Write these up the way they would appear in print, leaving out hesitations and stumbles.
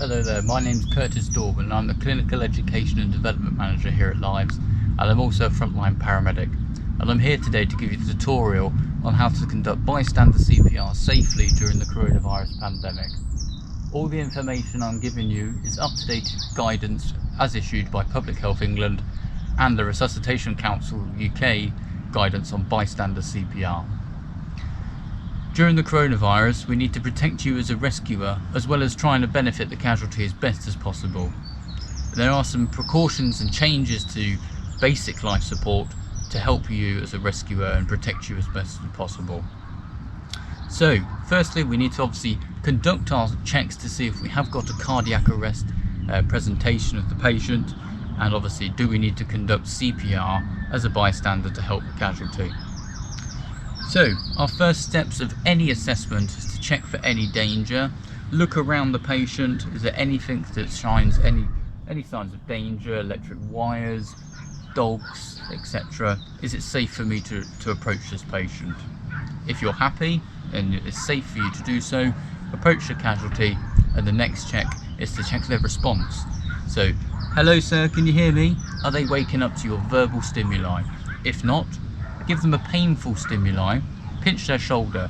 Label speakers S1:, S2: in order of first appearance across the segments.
S1: Hello there, my name's Dorbon and I'm the Clinical Education and Development Manager here at Lives, and I'm also a frontline paramedic. And I'm here today to give you a tutorial on how to conduct bystander CPR safely during the coronavirus pandemic. All the information I'm giving you is up-to-date guidance as issued by Public Health England and the Resuscitation Council UK guidance on bystander CPR. During the coronavirus, we need to protect you as a rescuer, as well as trying to benefit the casualty as best as possible. There are some precautions and changes to basic life support to help you as a rescuer and protect you as best as possible. So, firstly, we need to obviously conduct our checks to see if we have got a cardiac arrest presentation of the patient, and obviously, do we need to conduct CPR as a bystander to help the casualty. So, our first steps of any assessment is to check for any danger. Look around the patient. Is there anything that shines any signs of danger, electric wires, dogs, etc. Is it safe for me to approach this patient? If you're happy and it's safe for you to do so, approach the casualty, and the next check is to check their response. So, hello sir, can you hear me? Are they waking up to your verbal stimuli? If not, give them a painful stimuli, pinch their shoulder.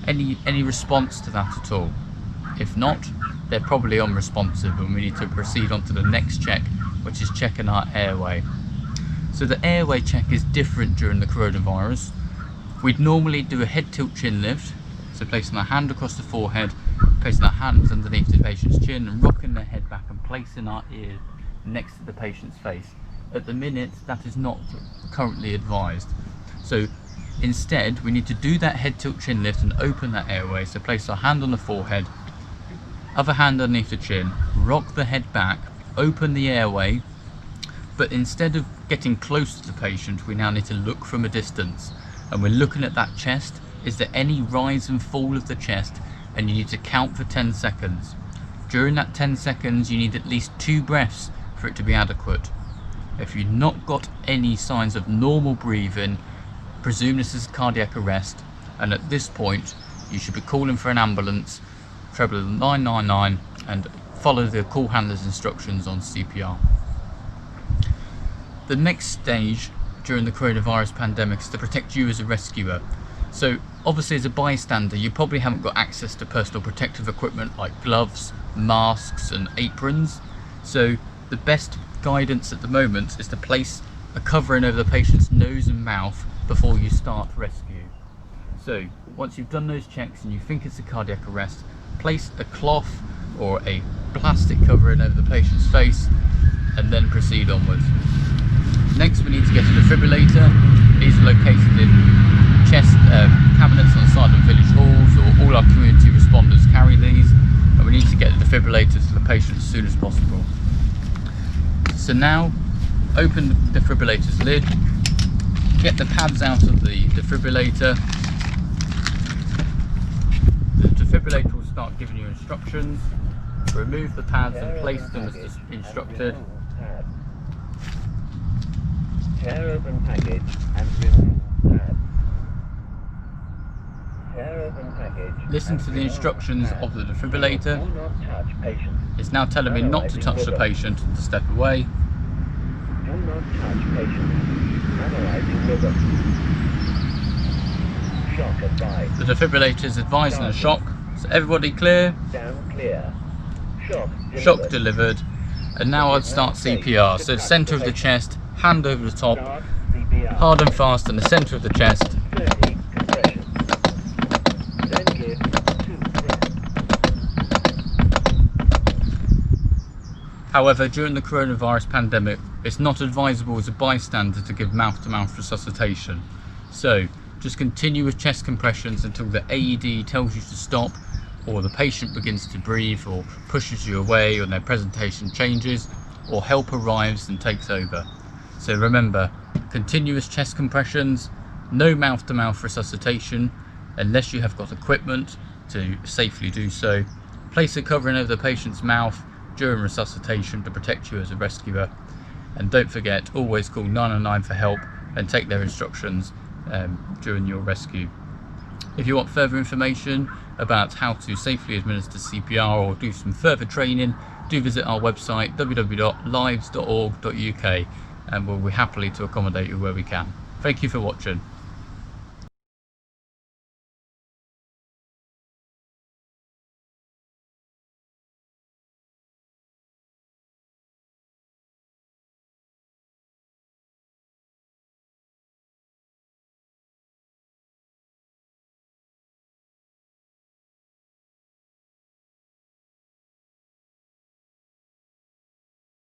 S1: Any response to that at all? If not, they're probably unresponsive and we need to proceed on to the next check, which is checking our airway. So the airway check is different during the coronavirus. We'd normally do a head tilt chin lift, so placing our hand across the forehead, placing our hands underneath the patient's chin and rocking their head back and placing our ear next to the patient's face. At the minute, that is not currently advised. So instead, we need to do that head tilt chin lift and open that airway. So place our hand on the forehead, other hand underneath the chin, rock the head back, open the airway, but instead of getting close to the patient, we now need to look from a distance. And we're looking at that chest. Is there any rise and fall of the chest? And you need to count for 10 seconds. During that 10 seconds, you need at least 2 breaths for it to be adequate. If you've not got any signs of normal breathing, presume this is cardiac arrest, and at this point you should be calling for an ambulance, treble 999, and follow the call handler's instructions on CPR. The next stage during the coronavirus pandemic is to protect you as a rescuer. So obviously as a bystander you probably haven't got access to personal protective equipment like gloves, masks and aprons. So the best guidance at the moment is to place a covering over the patient's nose and mouth before you start rescue. So once you've done those checks and you think it's a cardiac arrest, place a cloth or a plastic covering over the patient's face and then proceed onwards. Next we need to get a defibrillator. These are located in chest cabinets on the side of village halls, or all our community responders carry these, and we need to get the defibrillator to the patient as soon as possible. So now, open the defibrillator's lid, get the pads out of the defibrillator. The defibrillator will start giving you instructions. Remove the pads and place them as instructed.
S2: Tear open package and remove pad. Tear open package.
S1: Listen to the instructions of the defibrillator.
S2: Do not touch patient.
S1: It's now telling me not to touch the patient and to step away.
S2: Do not touch patient. Analyzing rhythm. Shock advised.
S1: The defibrillator is advising a shock. So everybody clear?
S2: Down clear.
S1: Shock delivered. And now I'd start CPR. So center of the chest, hand over the top,
S2: Start CPR.
S1: hard and fast in the center of the chest.
S2: 30 compressions. Then give 2 breaths.
S1: However, during the coronavirus pandemic, it's not advisable as a bystander to give mouth-to-mouth resuscitation. So just continue with chest compressions until the AED tells you to stop, or the patient begins to breathe, or pushes you away, or their presentation changes, or help arrives and takes over. So remember, continuous chest compressions, no mouth-to-mouth resuscitation unless you have got equipment to safely do so. Place a covering over the patient's mouth during resuscitation to protect you as a rescuer. And don't forget, always call 999 for help and take their instructions during your rescue. If you want further information about how to safely administer CPR or do some further training, do visit our website www.lives.org.uk, and we'll be happily to accommodate you where we can. Thank you for watching.